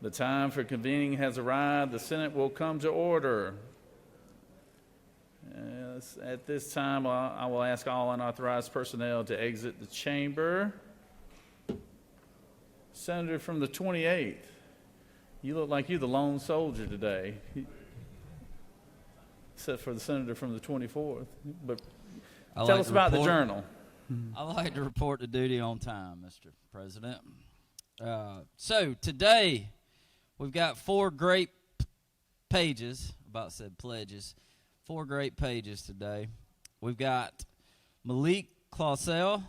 The time for convening has arrived. The Senate will come to order. At this time, I will ask all unauthorized personnel to exit the chamber. Senator from the 28th, you look like you're the lone soldier today, except for the senator from the 24th. But tell us about the journal. I like to report to duty on time, Mr. President. So today, we've got 4 great pages, about said pledges, 4 great pages today. We've got Malia Clausell,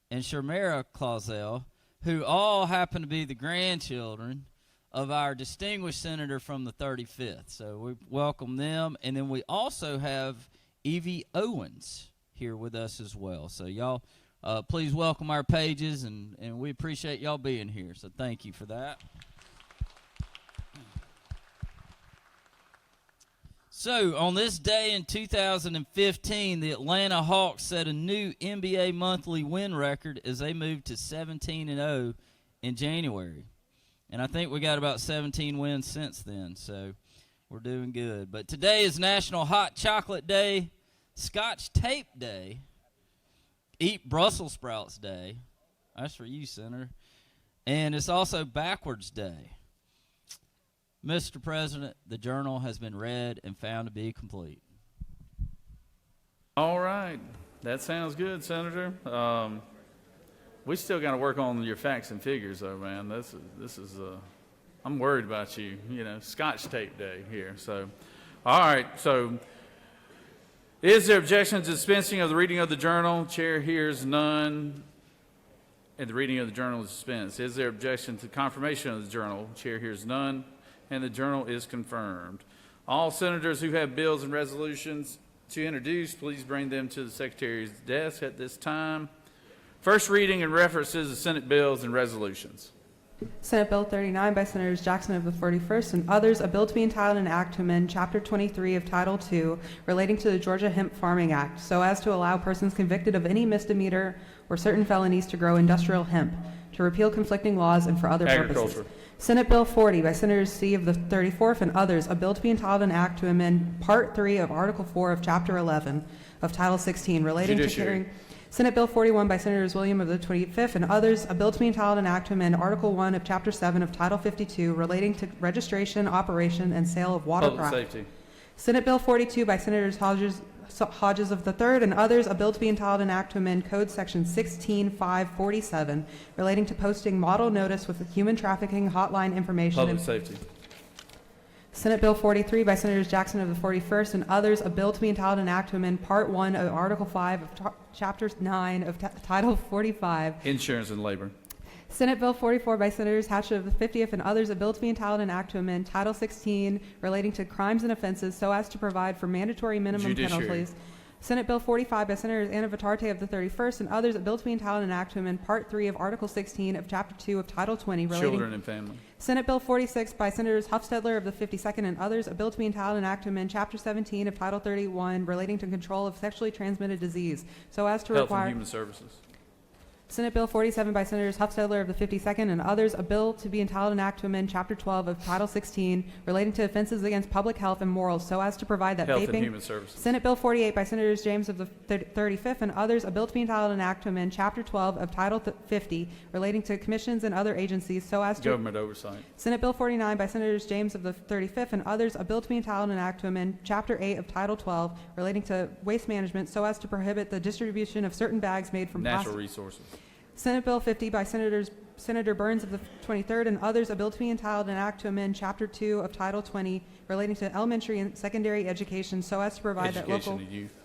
and Shamera Clausell, who all happen to be the grandchildren of our distinguished senator from the 35th. So we welcome them. And then we also have Evie Owens here with us as well. So y'all, please welcome our pages, and we appreciate y'all being here. So thank you for that. So, on this day in 2015, the Atlanta Hawks set a new NBA monthly win record as they moved to 17-0 in January. And I think we got about 17 wins since then, so we're doing good. But today is National Hot Chocolate Day, Scotch Tape Day, Eat Brussels Sprouts Day. That's for you, Senator. And it's also Backwards Day. Mr. President, the journal has been read and found to be complete. All right. That sounds good, Senator. We still got to work on your facts and figures, though, man. This is I'm worried about you. You know, Scotch Tape Day here. So, all right. So, is there objection to dispensing of the reading of the journal? Chair hears none. And the reading of the journal is dispensed. Is there objection to confirmation of the journal? Chair hears none. And the journal is confirmed. All senators who have bills and resolutions to introduce, please bring them to the Secretary's desk at this time. First reading and references of Senate bills and resolutions. Senate Bill 39 by Senators Jackson of the 41st and others, a bill to be entitled an act to amend Chapter 23 of Title II relating to the Georgia Hemp Farming Act so as to allow persons convicted of any misdemeanor or certain felonies to grow industrial hemp, to repeal conflicting laws and for other purposes. Senate Bill 40 by Senators C of the 34th and others, a bill to be entitled an act to amend Part 3 of Article 4 of Chapter 11 of Title 16 relating to carrying. Senate Bill 41 by Senators William of the 25th and others, a bill to be entitled an act to amend Article 1 of Chapter 7 of Title 52 relating to registration, operation, and sale of watercraft. Public safety. Senate Bill 42 by Senators Hodges of the 3rd and others, a bill to be entitled an act to amend Code Section 16547 relating to posting model notice with the human trafficking hotline information. Public safety. Senate Bill 43 by Senators Jackson of the 41st and others, a bill to be entitled an act to amend Part 1 of Article 5 of Chapter 9 of Title 45. Insurance and labor. Senate Bill 44 by Senators Hatchett of the 50th and others, a bill to be entitled an act to amend Title 16 relating to crimes and offenses so as to provide for mandatory minimum penalties. Senate Bill 45 by Senators Anna Vitarte of the 31st and others, a bill to be entitled an act to amend Part 3 of Article 16 of Chapter 2 of Title 20 relating children and family. Senate Bill 46 by Senators Huffstedler of the 52nd and others, a bill to be entitled an act to amend Chapter 17 of Title 31 relating to control of sexually transmitted disease so as to Health require and Human Services. Senate Bill 47 by Senators Huffstedler of the 52nd and others, a bill to be entitled an act to amend Chapter 12 of Title 16 relating to offenses against public health and morals so as to provide that Health vaping. and Human Services. Senate Bill 48 by Senators James of the 35th and others, a bill to be entitled an act to amend Chapter 12 of Title 50 relating to commissions and other agencies so as to government oversight. Senate Bill 49 by Senators James of the 35th and others, a bill to be entitled an act to amend Chapter 8 of Title 12 relating to waste management so as to prohibit the distribution of certain bags made from natural resources. Senate Bill 50 by Senator Burns of the 23rd and others, a bill to be entitled an act to amend Chapter 2 of Title 20 relating to elementary and secondary education so as to provide that local. Education to youth.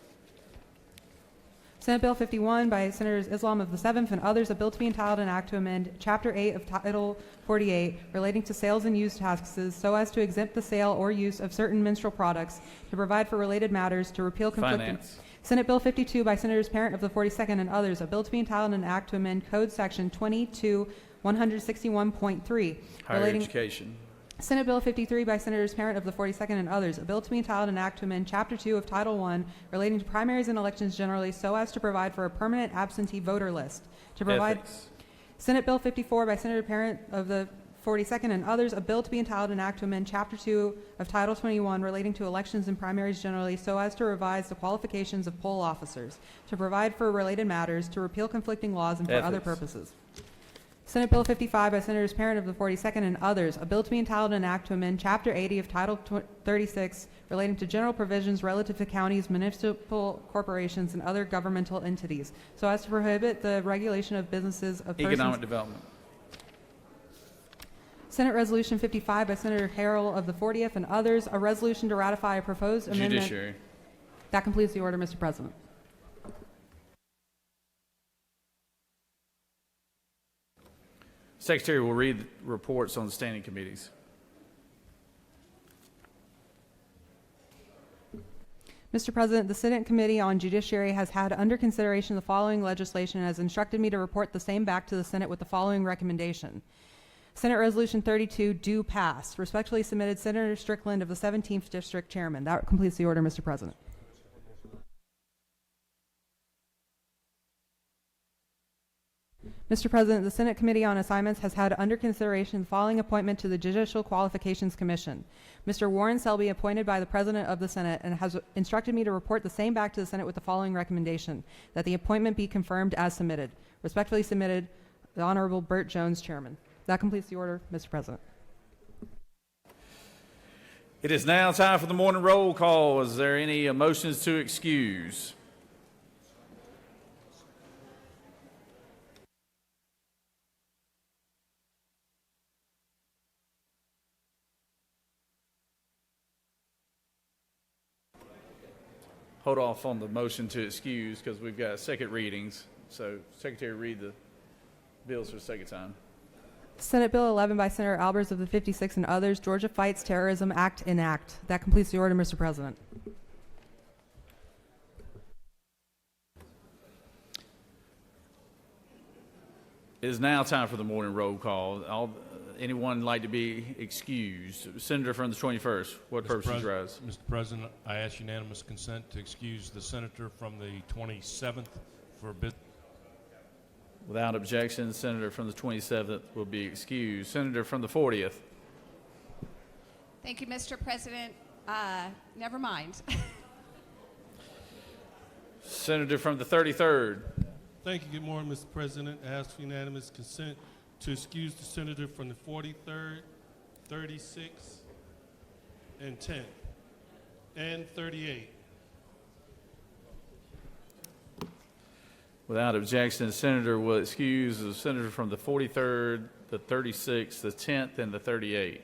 Senate Bill 51 by Senators Islam of the 7th and others, a bill to be entitled an act to amend Chapter 8 of Title 48 relating to sales and use taxes so as to exempt the sale or use of certain menstrual products, to provide for related matters, to repeal conflicting. Finance. Senate Bill 52 by Senators Parent of the 42nd and others, a bill to be entitled an act to amend Code Section 22-161.3 Higher relating. education. Senate Bill 53 by Senators Parent of the 42nd and others, a bill to be entitled an act to amend Chapter 2 of Title I relating to primaries and elections generally so as to provide for a permanent absentee voter list, to provide. Ethics. Senate Bill 54 by Senator Parent of the 42nd and others, a bill to be entitled an act to amend Chapter 2 of Title 21 relating to elections and primaries generally so as to revise the qualifications of poll officers, to provide for related matters, to repeal conflicting laws, and for other Ethics. purposes. Senate Bill 55 by Senators Parent of the 42nd and others, a bill to be entitled an act to amend Chapter 80 of Title 36 relating to general provisions relative to counties, municipal corporations, and other governmental entities, so as to prohibit the regulation of businesses of persons. Economic development. Senate Resolution 55 by Senator Harrell of the 40th and others, a resolution to ratify a proposed amendment. Judiciary. That completes the order, Mr. President. Secretary will read reports on the standing committees. Mr. President, the Senate Committee on Judiciary has had under consideration the following legislation and has instructed me to report the same back to the Senate with the following recommendation. Senate Resolution 32 do pass. Respectfully submitted, Senator Strickland of the 17th District Chairman. That completes the order, Mr. President. Mr. President, the Senate Committee on Assignments has had under consideration the following appointment to the Judicial Qualifications Commission. Mr. Warren Selby, appointed by the President of the Senate, and has instructed me to report the same back to the Senate with the following recommendation, that the appointment be confirmed as submitted. Respectfully submitted, the Honorable Burt Jones, Chairman. That completes the order, Mr. President. It is now time for the morning roll call. Is there any motions to excuse? Hold off on the motion to excuse because we've got second readings. So, Secretary, read the bills for the second time. Senate Bill 11 by Senator Albers of the 56 and others, Georgia Fights Terrorism Act enact. That completes the order, Mr. President. It is now time for the morning roll call. Anyone like to be excused? Senator from the 21st, what purposes rise? Mr. President, I ask unanimous consent to excuse the senator from the 27th for a bit. Without objection, Senator from the 27th will be excused. Senator from the 40th. Thank you, Mr. President. Never mind. Senator from the 33rd. Thank you. Good morning, Mr. President. I ask for unanimous consent to excuse the senator from the 43rd, 36th, and 10th, and 38th. Without objection, the Senator will excuse the Senator from the 43rd, the 36th, the 10th, and the 38th.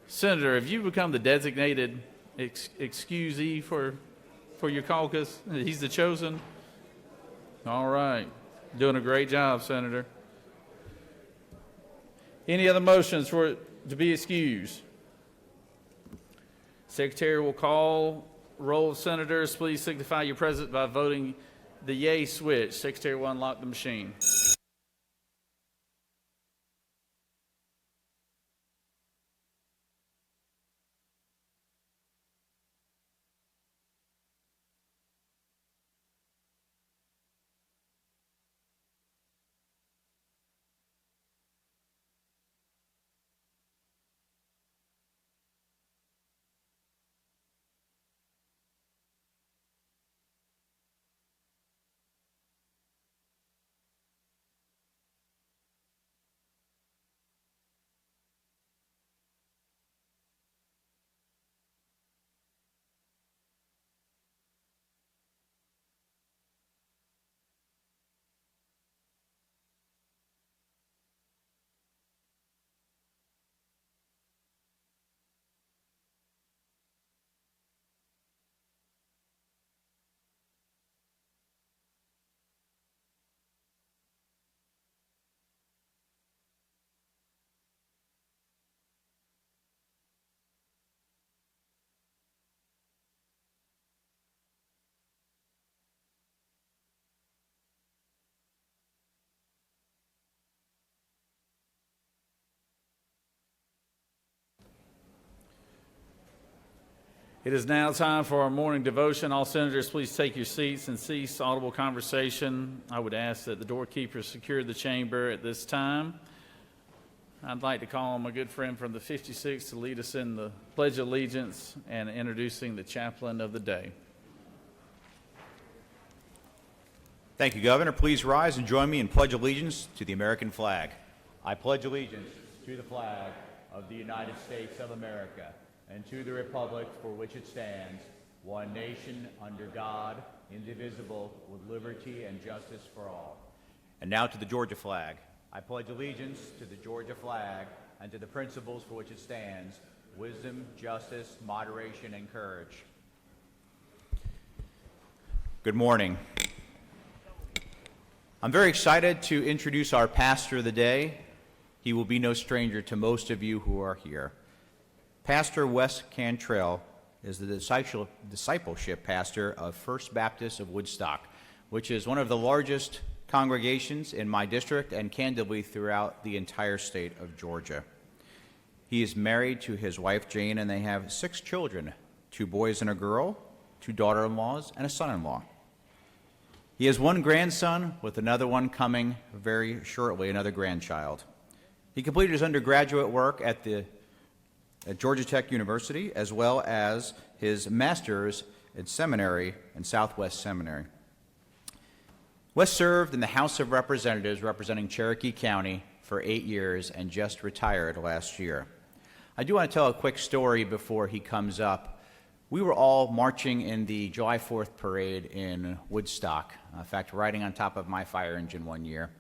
Senator, have you become the designated excusee for your caucus? He's the chosen? All right. Doing a great job, Senator. Any other motions to be excused? Secretary will call roll of senators. Please signify your presence by voting the yay switch. Secretary will unlock the machine. It is now time for our morning devotion. All senators, please take your seats and cease audible conversation. I would ask that the doorkeepers secure the chamber at this time. I'd like to call on my good friend from the 56th to lead us in the Pledge of Allegiance and introducing the chaplain of the day. Thank you, Governor. Please rise and join me in Pledge Allegiance to the American flag. I pledge allegiance to the flag of the United States of America and to the republic for which it stands, one nation under God, indivisible, with liberty and justice for all. And now to the Georgia flag. I pledge allegiance to the Georgia flag and to the principles for which it stands, wisdom, justice, moderation, and courage. Good morning. I'm very excited to introduce our pastor of the day. He will be no stranger to most of you who are here. Pastor Wes Cantrell is the discipleship pastor of First Baptist of Woodstock, which is one of the largest congregations in my district and candidly throughout the entire state of Georgia. He is married to his wife Jane, and they have 6 children, 2 boys and a girl, 2 daughter-in-laws, and a son-in-law. He has 1 grandson with another one coming very shortly, another grandchild. He completed his undergraduate work at Georgia Tech University, as well as his master's in seminary in Southwest Seminary. Wes served in the House of Representatives representing Cherokee County for 8 years and just retired last year. I do want to tell a quick story before he comes up. We were all marching in the July 4th parade in Woodstock, in fact, riding on top of my fire engine one year.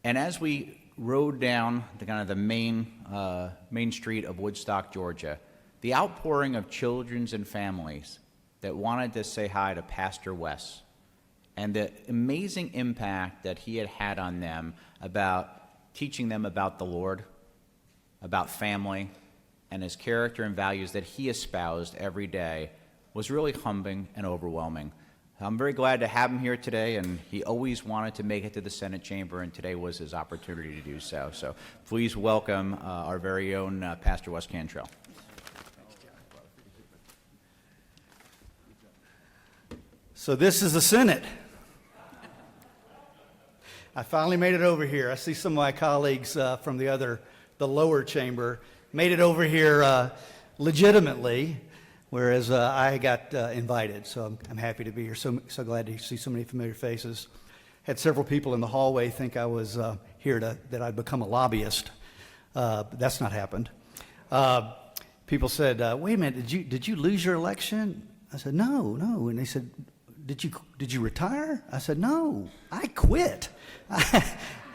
And as we rode down the main street of Woodstock, Georgia, the outpouring of children and families that wanted to say hi to Pastor Wes and the amazing impact that he had had on them about teaching them about the Lord, about family, and his character and values that he espoused every day was really humbling and overwhelming. I'm very glad to have him here today, and he always wanted to make it to the Senate chamber, and today was his opportunity to do so. So please welcome our very own Pastor Wes Cantrell. So this is the Senate. I finally made it over here. I see some of my colleagues from the lower chamber made it over here legitimately, whereas I got invited. So I'm happy to be here. So glad to see so many familiar faces. Had several people in the hallway think I was here that I'd become a lobbyist. But that's not happened. People said, "Wait a minute, did you lose your election?" I said, "No." And they said, "Did you retire?" I said, "No, I quit."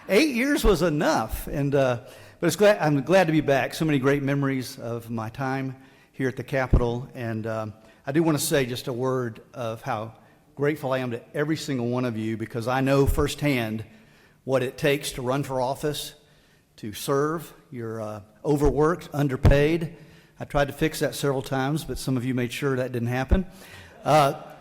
8 years was enough, but I'm glad to be back. So many great memories of my time here at the Capitol, and I do want to say just a word of how grateful I am to every single one of you, because I know firsthand what it takes to run for office, to serve. You're overworked, underpaid. I tried to fix that several times, but some of you made sure that didn't happen. But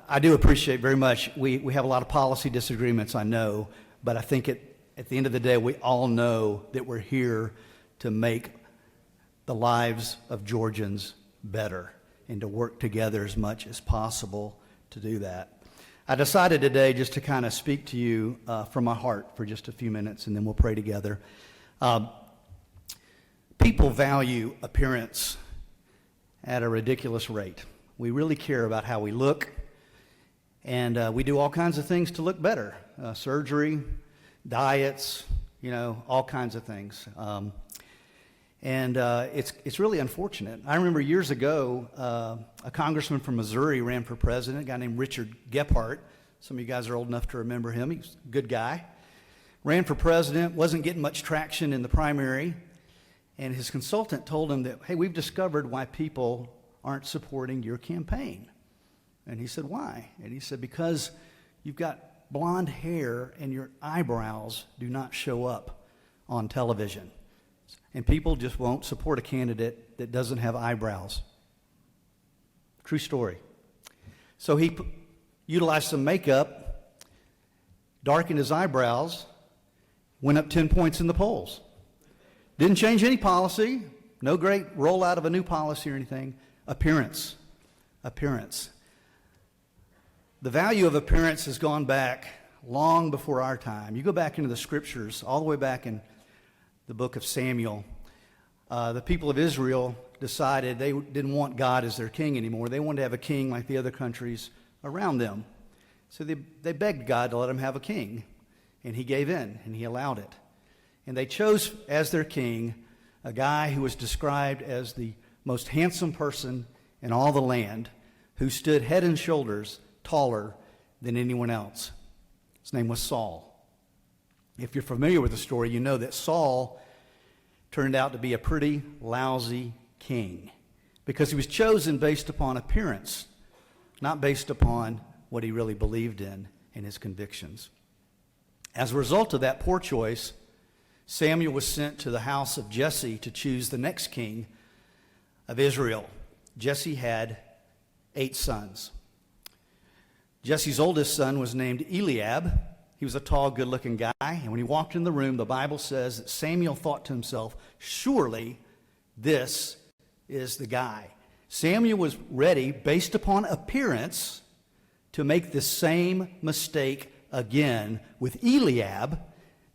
I do appreciate very much. We have a lot of policy disagreements, I know, but I think at the end of the day, we all know that we're here to make the lives of Georgians better and to work together as much as possible to do that. I decided today just to kind of speak to you from my heart for just a few minutes, and then we'll pray together. People value appearance at a ridiculous rate. We really care about how we look, and we do all kinds of things to look better. Surgery, diets, all kinds of things. And it's really unfortunate. I remember years ago, a congressman from Missouri ran for president, a guy named Richard Gephardt. Some of you guys are old enough to remember him. He was a good guy. Ran for president, wasn't getting much traction in the primary, and his consultant told him that, "Hey, we've discovered why people aren't supporting your campaign." And he said, "Why?" And he said, "Because you've got blonde hair and your eyebrows do not show up on television. And people just won't support a candidate that doesn't have eyebrows." True story. So he utilized some makeup, darkened his eyebrows, went up 10 points in the polls. Didn't change any policy, no great rollout of a new policy or anything. Appearance. Appearance. The value of appearance has gone back long before our time. You go back into the scriptures, all the way back in the book of Samuel. The people of Israel decided they didn't want God as their king anymore. They wanted to have a king like the other countries around them. So they begged God to let them have a king. And he gave in, and he allowed it. And they chose as their king a guy who was described as the most handsome person in all the land, who stood head and shoulders taller than anyone else. His name was Saul. If you're familiar with the story, you know that Saul turned out to be a pretty lousy king because he was chosen based upon appearance, not based upon what he really believed in and his convictions. As a result of that poor choice, Samuel was sent to the house of Jesse to choose the next king of Israel. Jesse had 8 sons. Jesse's oldest son was named Eliab. He was a tall, good-looking guy, and when he walked in the room, the Bible says that Samuel thought to himself, surely this is the guy. Samuel was ready, based upon appearance, to make the same mistake again with Eliab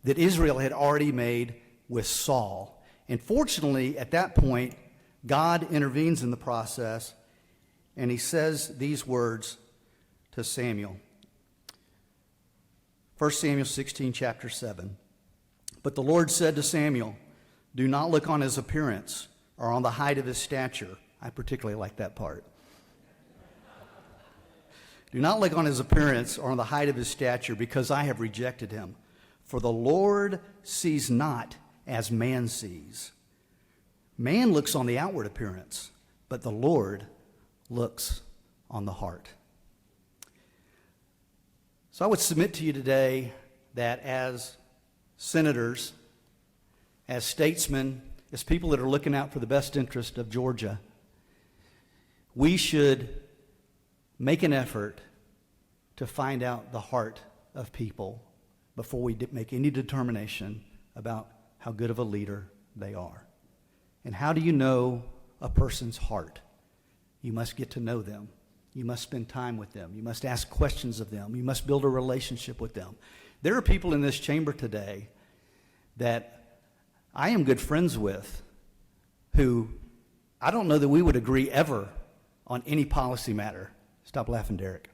that Israel had already made with Saul. And fortunately, at that point, God intervenes in the process, and he says these words to Samuel. 1 Samuel 16, chapter 7. But the Lord said to Samuel, do not look on his appearance or on the height of his stature. I particularly like that part. Do not look on his appearance or on the height of his stature, because I have rejected him. For the Lord sees not as man sees. Man looks on the outward appearance, but the Lord looks on the heart. So I would submit to you today that as senators, as statesmen, as people that are looking out for the best interest of Georgia, we should make an effort to find out the heart of people before we make any determination about how good of a leader they are. And how do you know a person's heart? You must get to know them. You must spend time with them. You must ask questions of them. You must build a relationship with them. There are people in this chamber today that I am good friends with who I don't know that we would agree ever on any policy matter. Stop laughing, Derek.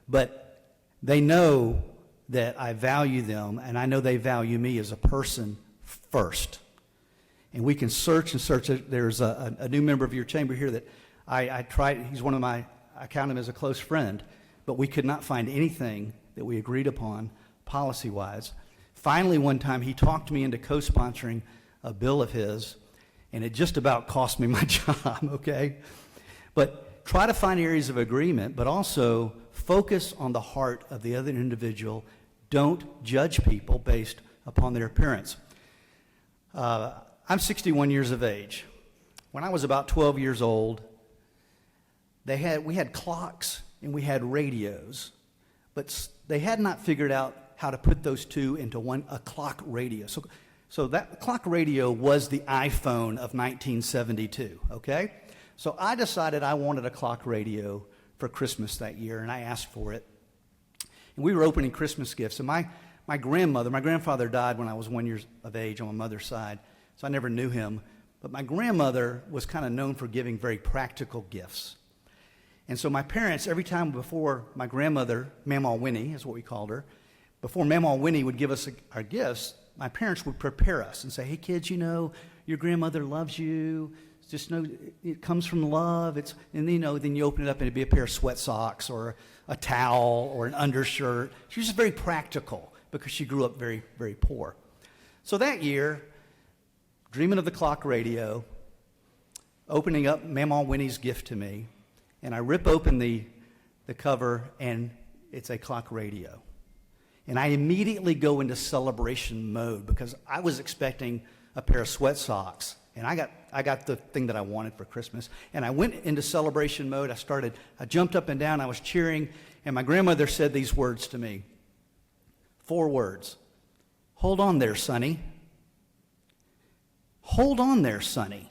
But they know that I value them, and I know they value me as a person first. And we can search and search. There's a new member of your chamber here that I tried. He's one of my, I count him as a close friend, but we could not find anything that we agreed upon policy-wise. Finally, one time, he talked me into co-sponsoring a bill of his, and it just about cost me my job, okay? But try to find areas of agreement, but also focus on the heart of the other individual. Don't judge people based upon their appearance. I'm 61 years of age. When I was about 12 years old, we had clocks and we had radios, but they had not figured out how to put those two into a clock radio. So that clock radio was the iPhone of 1972, okay? So I decided I wanted a clock radio for Christmas that year, and I asked for it. And we were opening Christmas gifts, and my grandfather died when I was 1 year of age on my mother's side, so I never knew him. But my grandmother was kind of known for giving very practical gifts. And so my parents, every time before my grandmother, Mamaw Winnie is what we called her, before Mamaw Winnie would give us our gifts, my parents would prepare us and say, hey kids, you know, your grandmother loves you. Just know it comes from love. And then you open it up and it'd be a pair of sweat socks or a towel or an undershirt. She was just very practical because she grew up very, very poor. So that year, dreaming of the clock radio, opening up Mamaw Winnie's gift to me, and I rip open the cover, and it's a clock radio. And I immediately go into celebration mode because I was expecting a pair of sweat socks, and I got the thing that I wanted for Christmas. And I went into celebration mode. I jumped up and down. I was cheering, and my grandmother said these words to me. 4 words. Hold on there, Sonny. Hold on there, Sonny.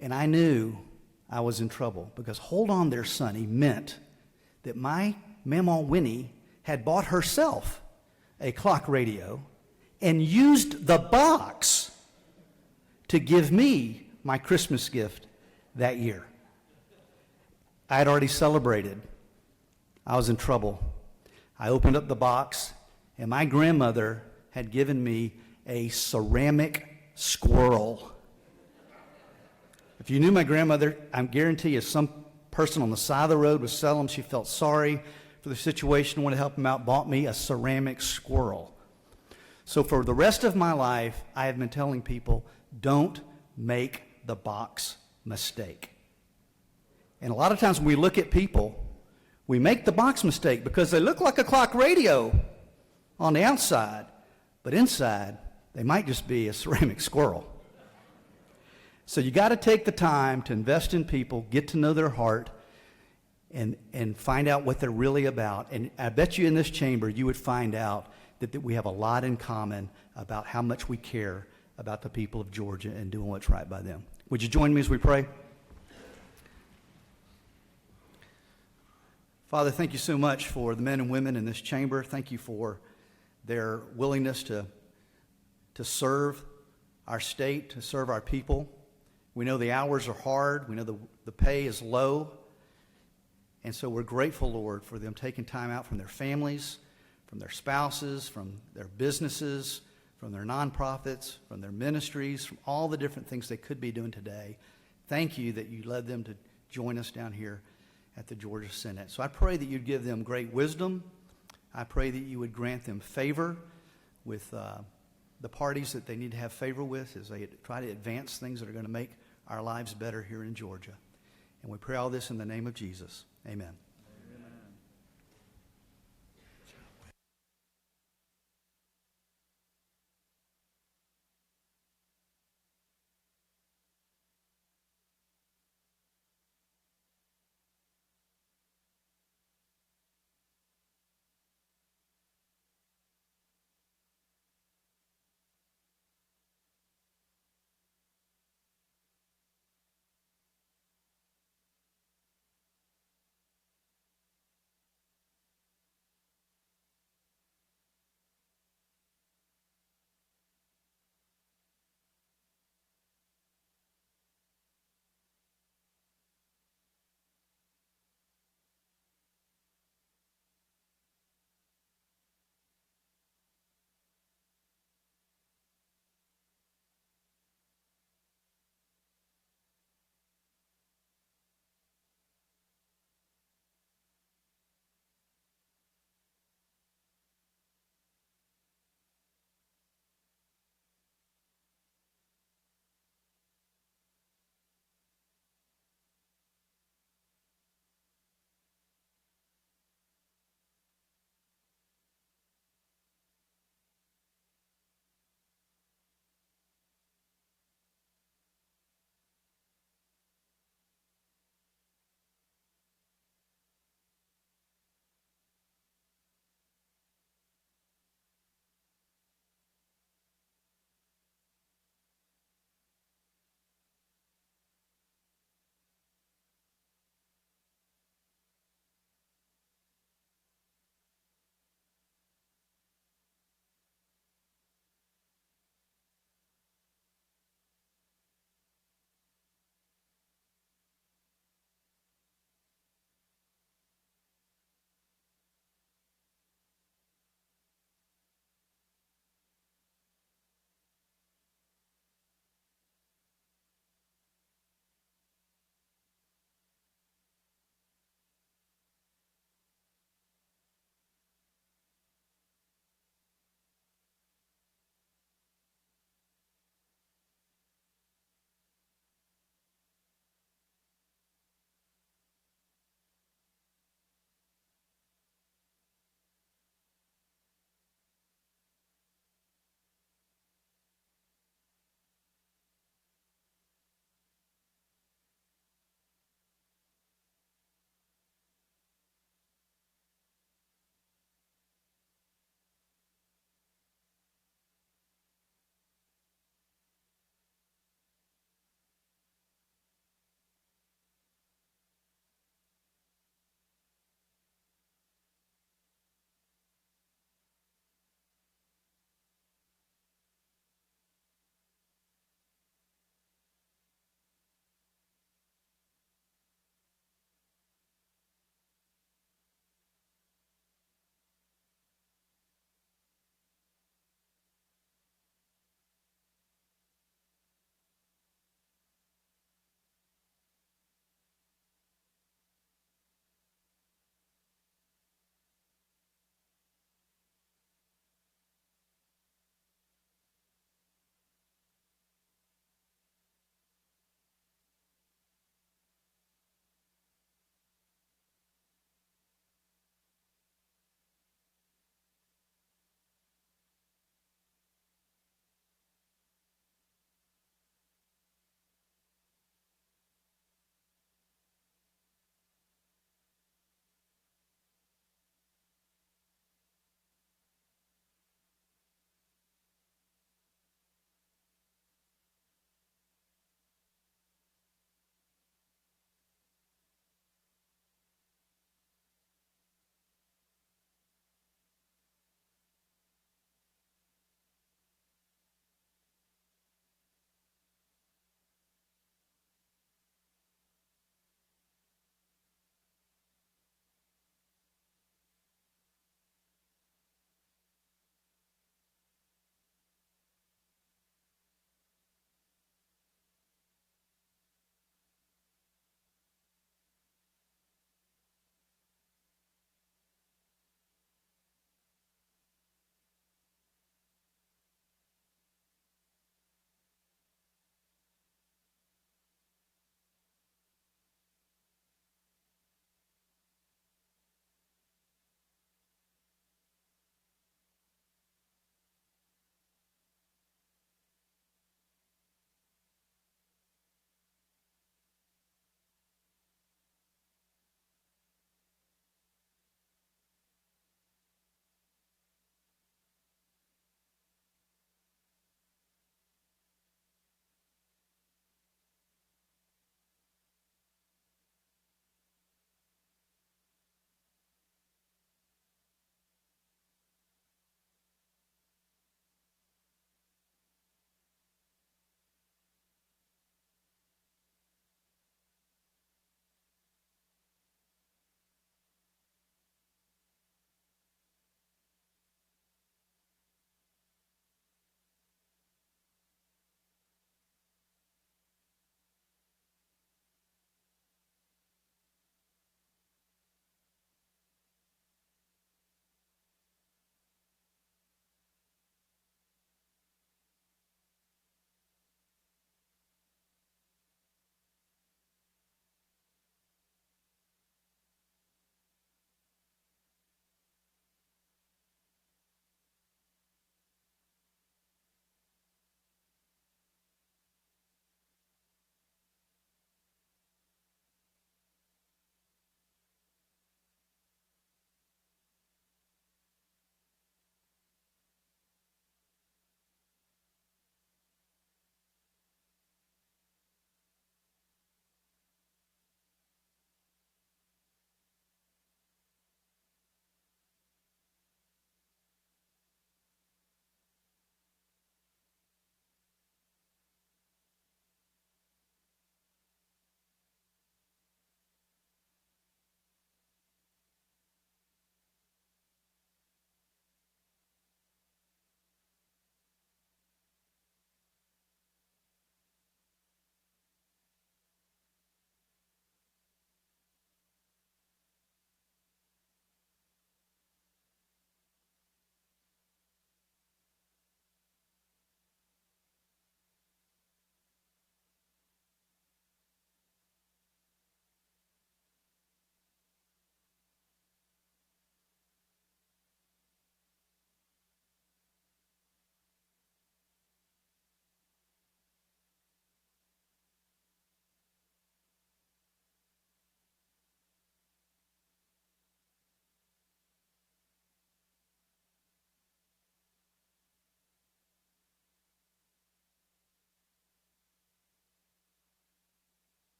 And I knew I was in trouble because hold on there, Sonny meant that my Mama Winnie had bought herself a clock radio and used the box to give me my Christmas gift that year. I had already celebrated. I was in trouble. I opened up the box, and my grandmother had given me a ceramic squirrel. If you knew my grandmother, I guarantee you some person on the side of the road was selling them. She felt sorry for the situation, wanted to help him out, bought me a ceramic squirrel. So for the rest of my life, I have been telling people, don't make the box mistake. And a lot of times when we look at people, we make the box mistake because they look like a clock radio on the outside, but inside, they might just be a ceramic squirrel. So you got to take the time to invest in people, get to know their heart, and find out what they're really about. And I bet you in this chamber, you would find out that we have a lot in common about how much we care about the people of Georgia and doing what's right by them. Would you join me as we pray? Father, thank you so much for the men and women in this chamber. Thank you for their willingness to serve our state, to serve our people. We know the hours are hard. We know the pay is low. And so we're grateful, Lord, for them taking time out from their families, from their spouses, from their businesses, from their nonprofits, from their ministries, from all the different things they could be doing today. Thank you that you led them to join us down here at the Georgia Senate. So I pray that you'd give them great wisdom. I pray that you would grant them favor with the parties that they need to have favor with as they try to advance things that are going to make our lives better here in Georgia. And we pray all this in the name of Jesus. Amen.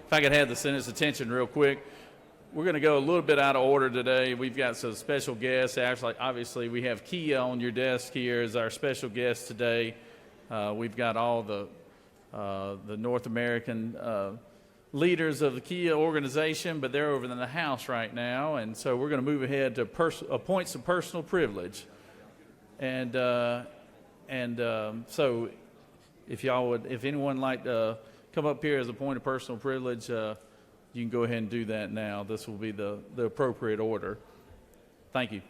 if I could have the Senate's attention real quick. We're going to go a little bit out of order today. We've got some special guests. Actually, obviously, we have Kia on your desk here as our special guest today. We've got all the North American leaders of the Kia organization, but they're over in the House right now, and so we're going to move ahead to points of personal privilege. And so, if y'all would, if anyone like to come up here as a point of personal privilege, you can go ahead and do that now. This will be the appropriate order. Thank you.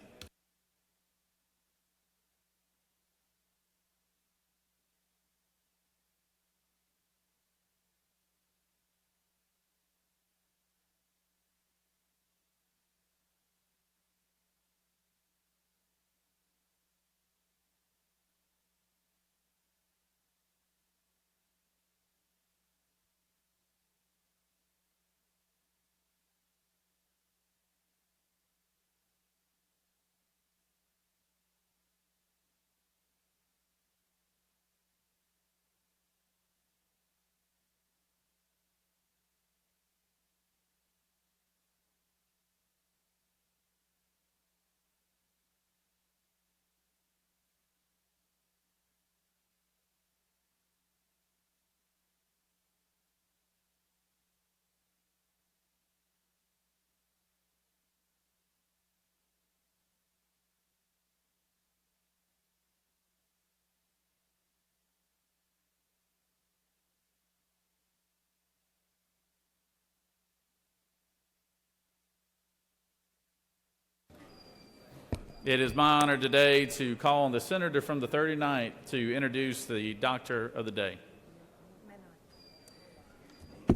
It is my honor today to call on the senator from the 39th to introduce the doctor of the day.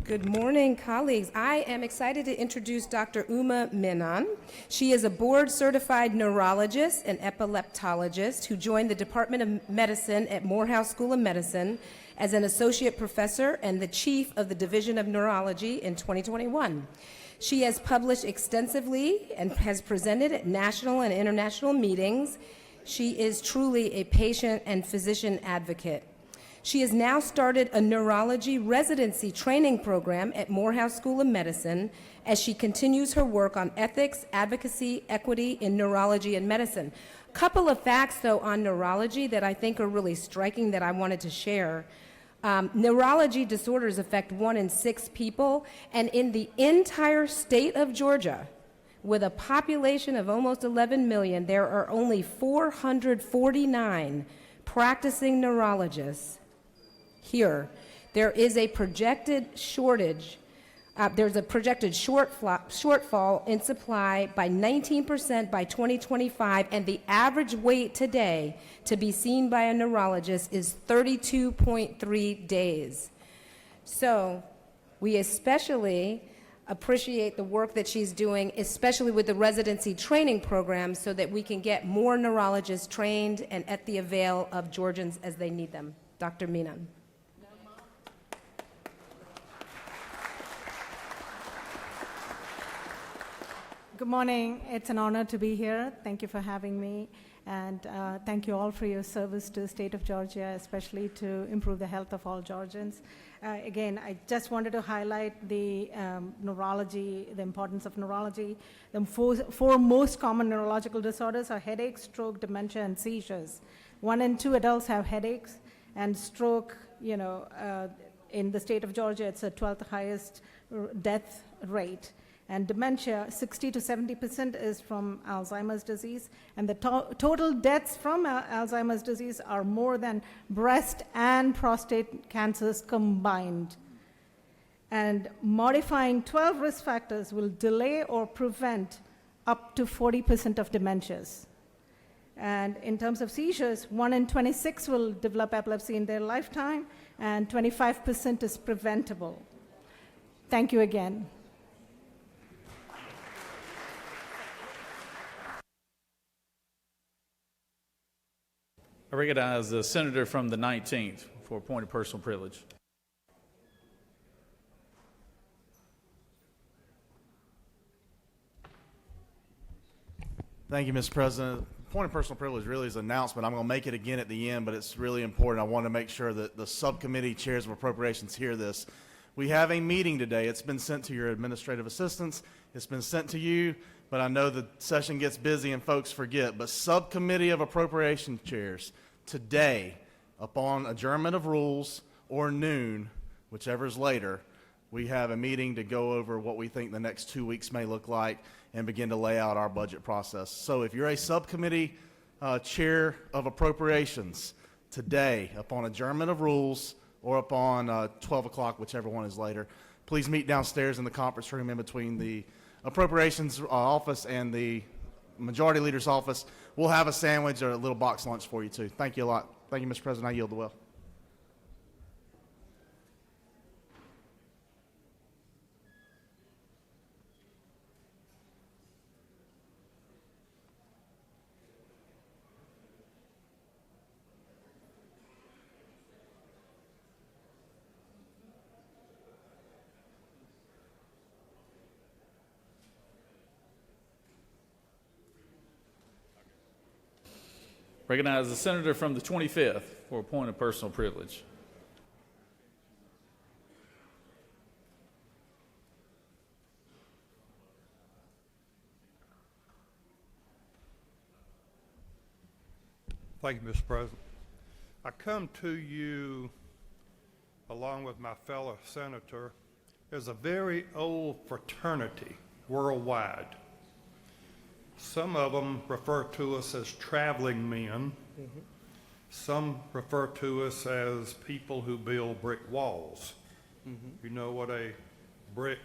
Good morning, colleagues. I am excited to introduce Dr. Uma Menon. She is a board-certified neurologist and epileptologist who joined the Department of Medicine at Morehouse School of Medicine as an associate professor and the chief of the Division of Neurology in 2021. She has published extensively and has presented at national and international meetings. She is truly a patient and physician advocate. She has now started a neurology residency training program at Morehouse School of Medicine as she continues her work on ethics, advocacy, equity in neurology and medicine. Couple of facts, though, on neurology that I think are really striking that I wanted to share. Neurology disorders affect 1 in 6 people, and in the entire state of Georgia, with a population of almost 11 million, there are only 449 practicing neurologists here. There is a projected shortage. There's a projected shortfall in supply by 19% by 2025, and the average wait today to be seen by a neurologist is 32.3 days. So we especially appreciate the work that she's doing, especially with the residency training program, so that we can get more neurologists trained and at the avail of Georgians as they need them. Dr. Menon. Good morning. It's an honor to be here. Thank you for having me. And thank you all for your service to the state of Georgia, especially to improve the health of all Georgians. Again, I just wanted to highlight the neurology, the importance of neurology. The four most common neurological disorders are headaches, stroke, dementia, and seizures. 1 in 2 adults have headaches, and stroke, in the state of Georgia, it's the 12th highest death rate. And dementia, 60 to 70% is from Alzheimer's disease, and the total deaths from Alzheimer's disease are more than breast and prostate cancers combined. And modifying 12 risk factors will delay or prevent up to 40% of dementias. And in terms of seizures, 1 in 26 will develop epilepsy in their lifetime, and 25% is preventable. Thank you again. I recognize the senator from the 19th for a point of personal privilege. Thank you, Mr. President. Point of personal privilege really is an announcement. I'm going to make it again at the end, but it's really important. I want to make sure that the subcommittee chairs of appropriations hear this. We have a meeting today. It's been sent to your administrative assistants. It's been sent to you, but I know the session gets busy and folks forget. But Subcommittee of Appropriation chairs, today, upon adjournment of rules or noon, whichever is later, we have a meeting to go over what we think the next 2 weeks may look like and begin to lay out our budget process. So if you're a subcommittee chair of appropriations, today, upon adjournment of rules or upon 12 o'clock, whichever one is later, please meet downstairs in the conference room in between the appropriations office and the majority leader's office. We'll have a sandwich or a little box lunch for you, too. Thank you a lot. Thank you, Mr. President. I yield the will. Recognize the senator from the 25th for a point of personal privilege. Thank you, Mr. President. I come to you, along with my fellow senator, as a very old fraternity worldwide. Some of them refer to us as traveling men. Some refer to us as people who build brick walls. You know what a brick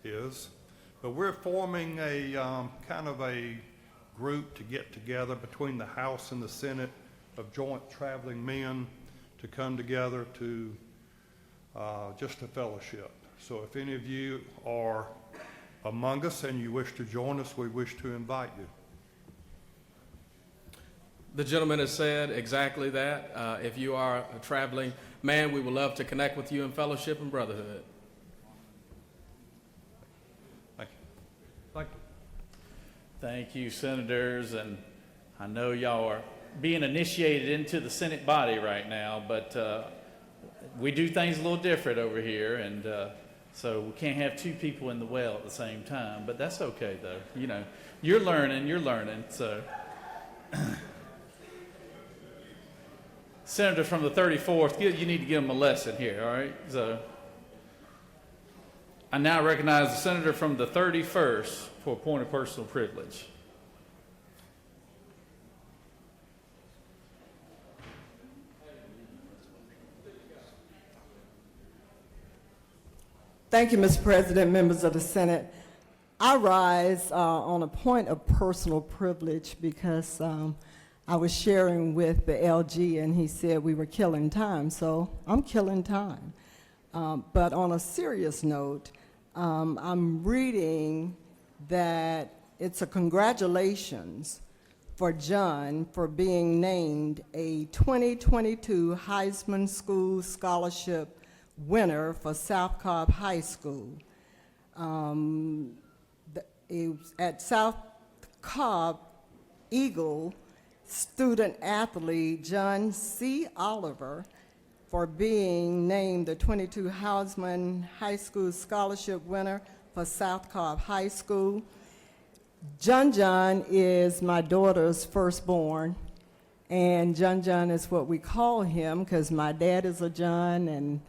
is. But we're forming a kind of a group to get together between the House and the Senate of joint traveling men to come together to just a fellowship. So if any of you are among us and you wish to join us, we wish to invite you. The gentleman has said exactly that. If you are a traveling man, we would love to connect with you in fellowship and brotherhood. Thank you. Thank you. Thank you, senators. And I know y'all are being initiated into the Senate body right now, but we do things a little different over here. And so we can't have two people in the well at the same time, but that's okay, though. You know, you're learning, so. Senator from the 34th, you need to give him a lesson here, all right? So I now recognize the senator from the 31st for a point of personal privilege. Thank you, Mr. President, members of the Senate. I rise on a point of personal privilege because I was sharing with the LG and he said we were killing time, so I'm killing time. But on a serious note, I'm reading that it's a congratulations for John for being named a 2022 Heisman School Scholarship winner for South Cobb High School. At South Cobb, Eagle student athlete John C. Oliver for being named the 22 Heisman High School Scholarship winner for South Cobb High School. John is my daughter's firstborn, and John is what we call him because my dad is a John and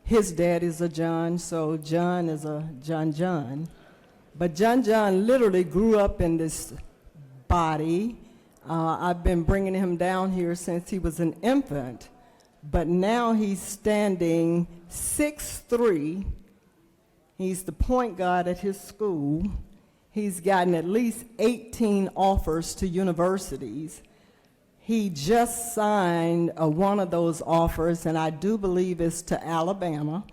his dad is a John, so John is a John. But John literally grew up in this body. I've been bringing him down here since he was an infant, but now he's standing 6'3". He's the point guard at his school. He's gotten at least 18 offers to universities. He just signed one of those offers, and I do believe it's to Alabama,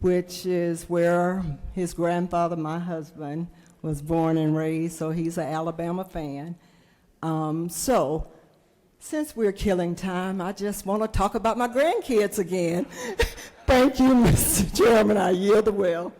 which is where his grandfather, my husband, was born and raised, so he's an Alabama fan. So since we're killing time, I just want to talk about my grandkids again. Thank you, Mr. Chairman. I yield the will.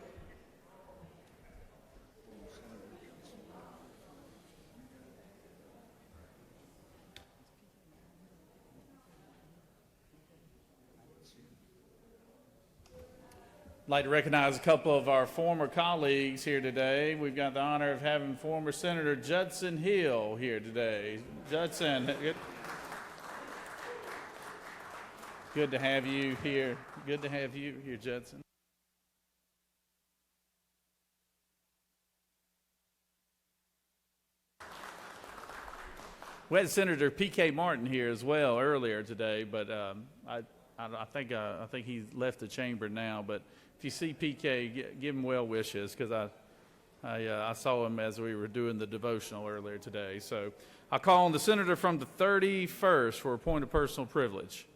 like to recognize a couple of our former colleagues here today. We've got the honor of having former Senator Judson Hill here today. Judson, good to have you here. Good to have you here, Judson. We had Senator P.K. Martin here as well earlier today, but I think he's left the chamber now. But if you see P.K., give him well wishes, because I saw him as we were doing the devotional earlier today. So I call on the senator from the 31st for a point of personal privilege.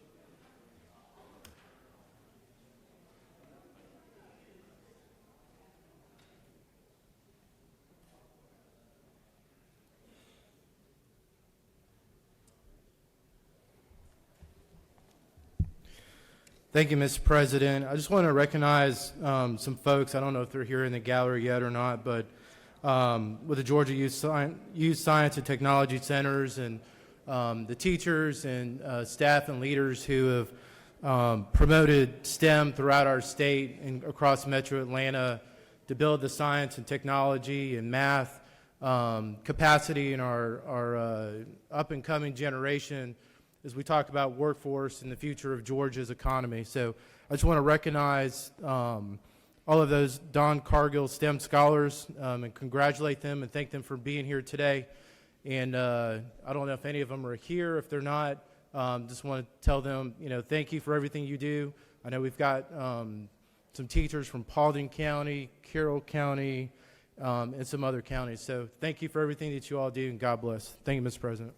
Thank you, Mr. President. I just want to recognize some folks. I don't know if they're here in the gallery yet or not, but with the Georgia Youth Science and Technology Centers and the teachers and staff and leaders who have promoted STEM throughout our state and across Metro Atlanta to build the science and technology and math capacity in our up-and-coming generation as we talk about workforce and the future of Georgia's economy. So I just want to recognize all of those Don Cargill STEM scholars and congratulate them and thank them for being here today. And I don't know if any of them are here. If they're not, just want to tell them, thank you for everything you do. I know we've got some teachers from Paulding County, Carroll County, and some other counties. So thank you for everything that you all do, and God bless. Thank you, Mr. President.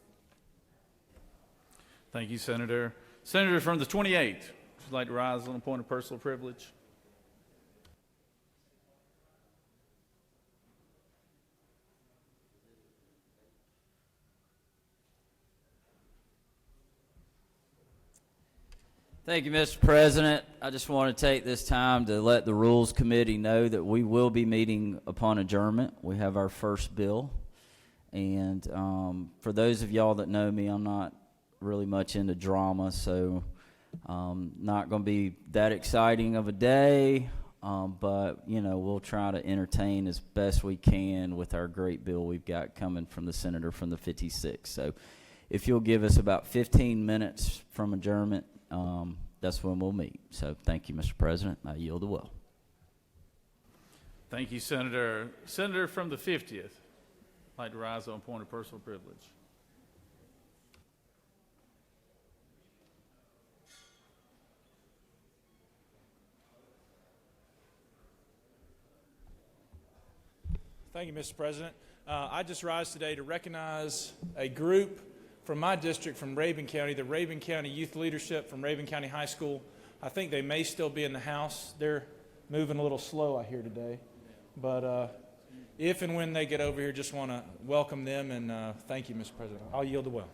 Thank you, Senator. Senator from the 28th, would you like to rise on a point of personal privilege? Thank you, Mr. President. I just want to take this time to let the Rules Committee know that we will be meeting upon adjournment. We have our first bill. And for those of y'all that know me, I'm not really much into drama, so not going to be that exciting of a day, but we'll try to entertain as best we can with our great bill we've got coming from the senator from the 56th. So if you'll give us about 15 minutes from adjournment, that's when we'll meet. So thank you, Mr. President. I yield the will. Thank you, Senator. Senator from the 50th, I'd like to rise on a point of personal privilege. Thank you, Mr. President. I just rise today to recognize a group from my district, from Rabun County, the Rabun County Youth Leadership from Rabun County High School. I think they may still be in the house. They're moving a little slow, I hear today. But if and when they get over here, just want to welcome them and thank you, Mr. President. I'll yield the will.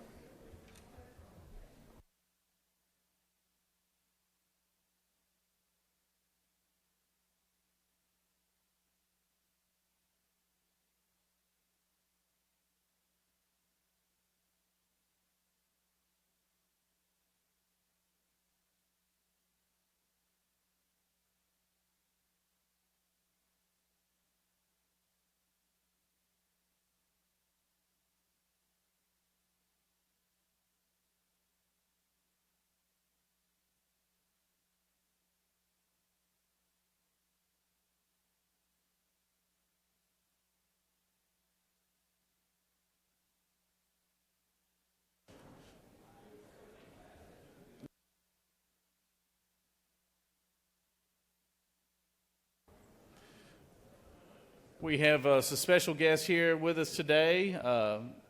We have a special guest here with us today.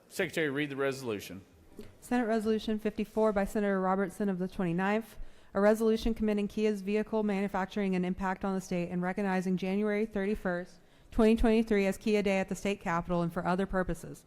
Secretary, read the resolution. Senate Resolution 54 by Senator Robertson of the 29th, a resolution committing Kia's vehicle manufacturing and impact on the state and recognizing January 31st, 2023 as Kia Day at the state capitol and for other purposes.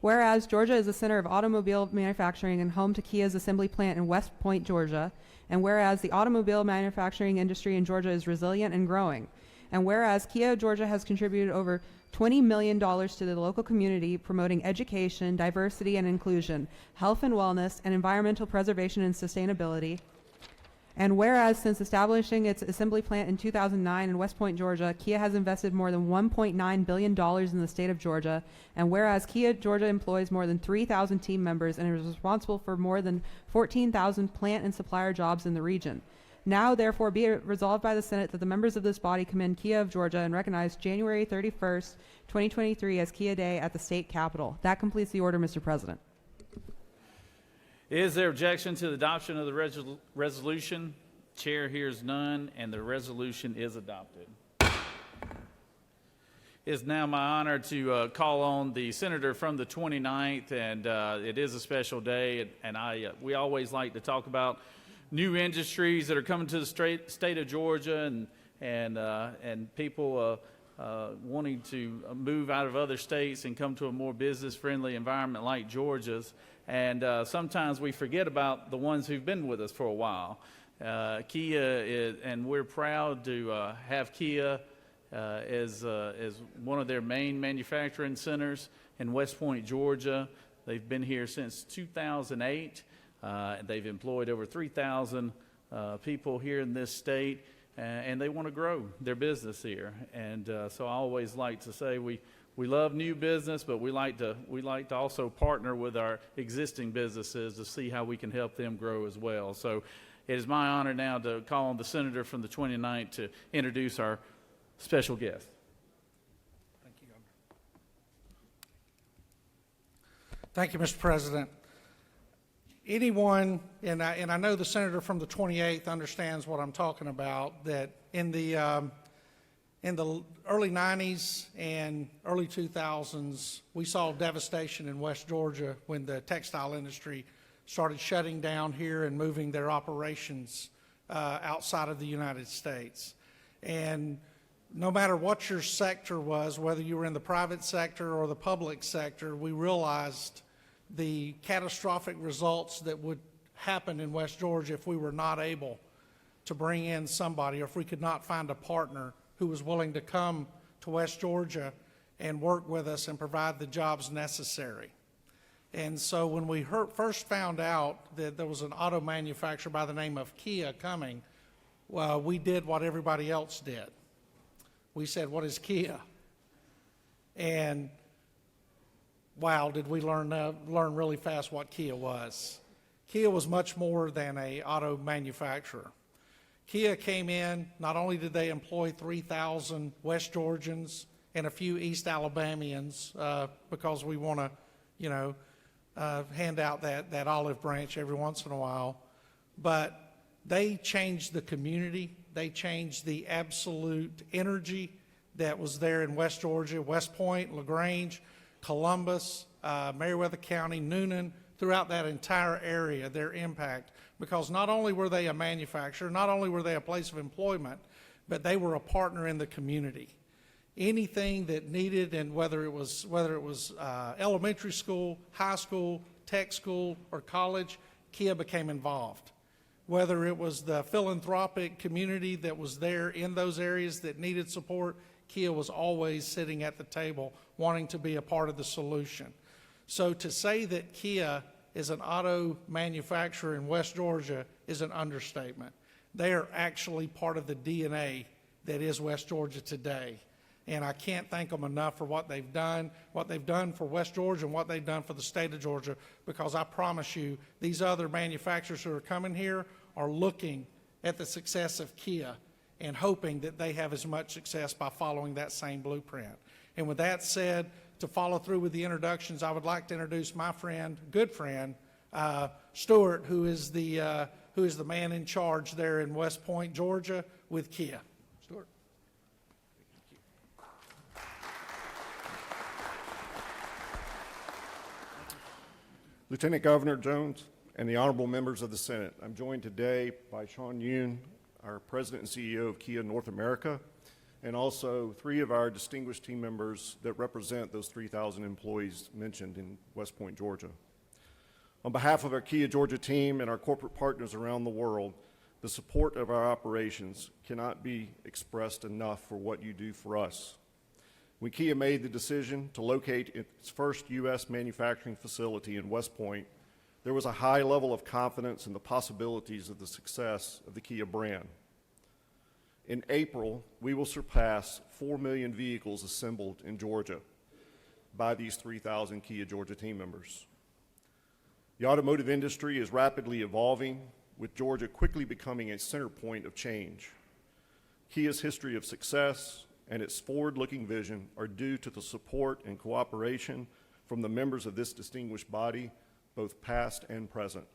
Whereas Georgia is a center of automobile manufacturing and home to Kia's assembly plant in West Point, Georgia, and whereas the automobile manufacturing industry in Georgia is resilient and growing, and whereas Kia Georgia has contributed over $20 million to the local community, promoting education, diversity and inclusion, health and wellness, and environmental preservation and sustainability. And whereas since establishing its assembly plant in 2009 in West Point, Georgia, Kia has invested more than $1.9 billion in the state of Georgia. And whereas Kia Georgia employs more than 3,000 team members and is responsible for more than 14,000 plant and supplier jobs in the region. Now, therefore, be it resolved by the Senate that the members of this body commend Kia of Georgia and recognize January 31st, 2023 as Kia Day at the state capitol. That completes the order, Mr. President. Is there objection to the adoption of the resolution? Chair hears none, and the resolution is adopted. It's now my honor to call on the senator from the 29th, and it is a special day, and we always like to talk about new industries that are coming to the state of Georgia, and people wanting to move out of other states and come to a more business-friendly environment like Georgia's. And sometimes we forget about the ones who've been with us for a while. Kia is, and we're proud to have Kia as one of their main manufacturing centers in West Point, Georgia. They've been here since 2008. They've employed over 3,000 people here in this state, and they want to grow their business here. And so I always like to say we love new business, but we like to also partner with our existing businesses to see how we can help them grow as well. So it is my honor now to call on the senator from the 29th to introduce our special guest. Thank you, Governor. Thank you, Mr. President. Anyone, and I know the senator from the 28th understands what I'm talking about, that in the early 90s and early 2000s, we saw devastation in West Georgia when the textile industry started shutting down here and moving their operations outside of the United States. And no matter what your sector was, whether you were in the private sector or the public sector, we realized the catastrophic results that would happen in West Georgia if we were not able to bring in somebody, or if we could not find a partner who was willing to come to West Georgia and work with us and provide the jobs necessary. And so when we first found out that there was an auto manufacturer by the name of Kia coming, we did what everybody else did. We said, what is Kia? And wow, did we learn really fast what Kia was. Kia was much more than an auto manufacturer. Kia came in, not only did they employ 3,000 West Georgians and a few East Alabamians, because we want to, hand out that olive branch every once in a while, but they changed the community. They changed the absolute energy that was there in West Georgia, West Point, LaGrange, Columbus, Meriwether County, Noonan, throughout that entire area, their impact. Because not only were they a manufacturer, not only were they a place of employment, but they were a partner in the community. Anything that needed, and whether it was elementary school, high school, tech school, or college, Kia became involved. Whether it was the philanthropic community that was there in those areas that needed support, Kia was always sitting at the table wanting to be a part of the solution. So to say that Kia is an auto manufacturer in West Georgia is an understatement. They are actually part of the DNA that is West Georgia today. And I can't thank them enough for what they've done for West Georgia and what they've done for the state of Georgia, because I promise you, these other manufacturers who are coming here are looking at the success of Kia and hoping that they have as much success by following that same blueprint. And with that said, to follow through with the introductions, I would like to introduce my friend, good friend, Stuart, who is the man in charge there in West Point, Georgia, with Kia. Stuart. Lieutenant Governor Jones and the honorable members of the Senate, I'm joined today by Sean Yoon, our President and CEO of Kia North America, and also 3 of our distinguished team members that represent those 3,000 employees mentioned in West Point, Georgia. On behalf of our Kia Georgia team and our corporate partners around the world, the support of our operations cannot be expressed enough for what you do for us. When Kia made the decision to locate its first U.S. manufacturing facility in West Point, There was a high level of confidence in the possibilities of the success of the Kia brand. In April, we will surpass 4 million vehicles assembled in Georgia by these 3,000 Kia Georgia team members. The automotive industry is rapidly evolving, with Georgia quickly becoming a center point of change. Kia's history of success and its forward-looking vision are due to the support and cooperation from the members of this distinguished body, both past and present.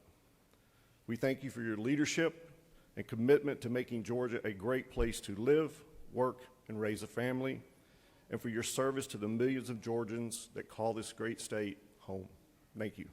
We thank you for your leadership and commitment to making Georgia a great place to live, work, and raise a family, and for your service to the millions of Georgians that call this great state home. Thank you.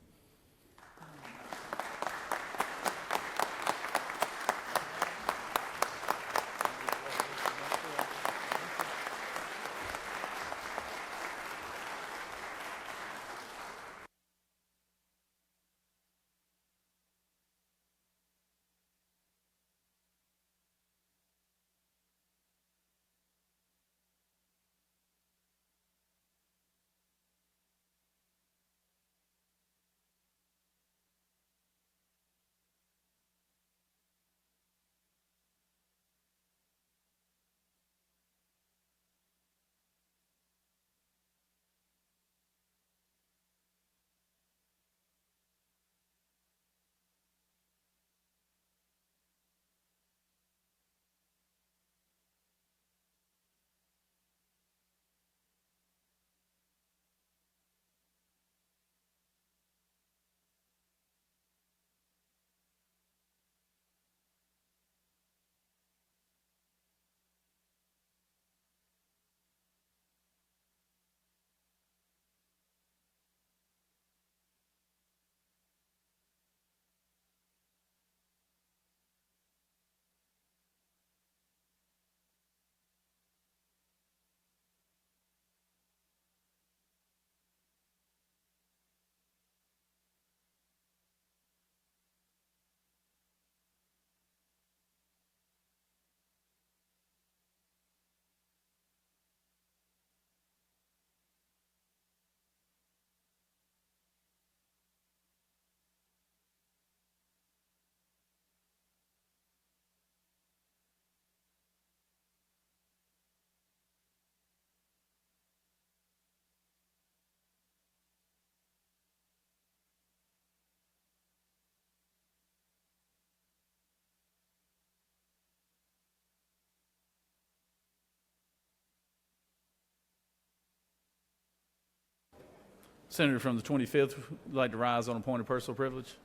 Senator from the 25th would like to rise on a point of personal privilege.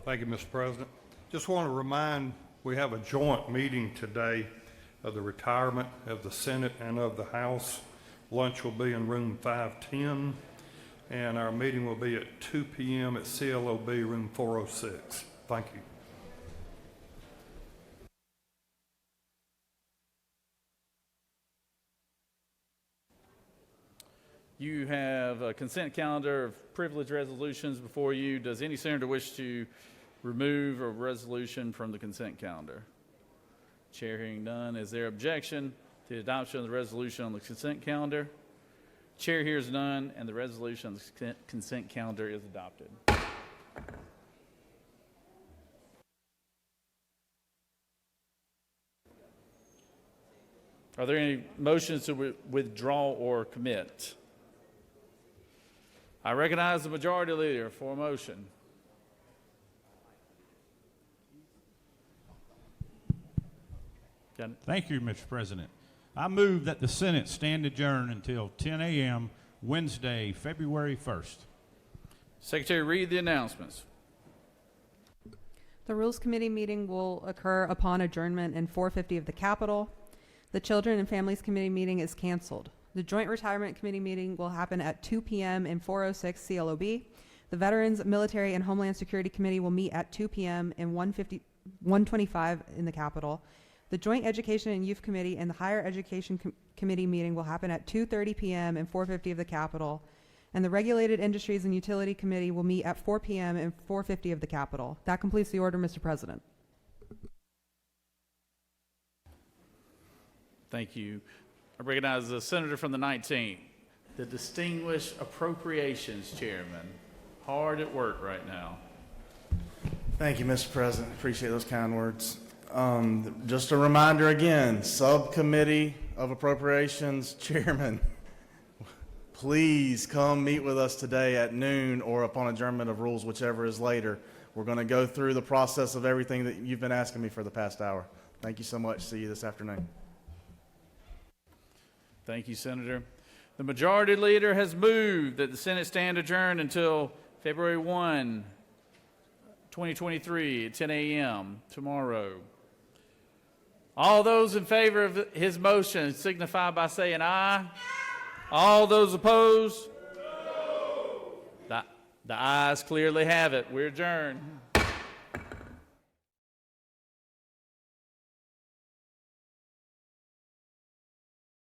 Thank you, Mr. President. Just want to remind, we have a joint meeting today of the retirement of the Senate and of the House. Lunch will be in room 510, and our meeting will be at 2 p.m. at CLOB room 406. Thank you. You have a consent calendar of privilege resolutions before you. Does any senator wish to remove a resolution from the consent calendar? Chair hearing none. Is there objection to the adoption of the resolution on the consent calendar? Chair hears none, and the resolution on the consent calendar is adopted. Are there any motions to withdraw or commit? I recognize the majority leader for a motion. Thank you, Mr. President. I move that the Senate stand adjourned until 10 a.m. Wednesday, February 1st. Secretary, read the announcements. The Rules Committee meeting will occur upon adjournment in 450 of the Capitol. The Children and Families Committee meeting is canceled. The Joint Retirement Committee meeting will happen at 2 p.m. in 406 CLOB. The Veterans, Military, and Homeland Security Committee will meet at 2 p.m. in 125 in the Capitol. The Joint Education and Youth Committee and the Higher Education Committee meeting will happen at 2:30 p.m. in 450 of the Capitol. And the Regulated Industries and Utility Committee will meet at 4 p.m. in 450 of the Capitol. That completes the order, Mr. President. Thank you. I recognize the senator from the 19th, the distinguished appropriations chairman. Hard at work right now. Thank you, Mr. President. Appreciate those kind words. Just a reminder again, Subcommittee of Appropriations Chairman, please come meet with us today at noon or upon adjournment of rules, whichever is later. We're going to go through the process of everything that you've been asking me for the past hour. Thank you so much. See you this afternoon. Thank you, Senator. The majority leader has moved that the Senate stand adjourned until February 1, 2023 at 10 a.m. tomorrow. All those in favor of his motion signify by saying aye. All those opposed? No. The ayes clearly have it. We're adjourned.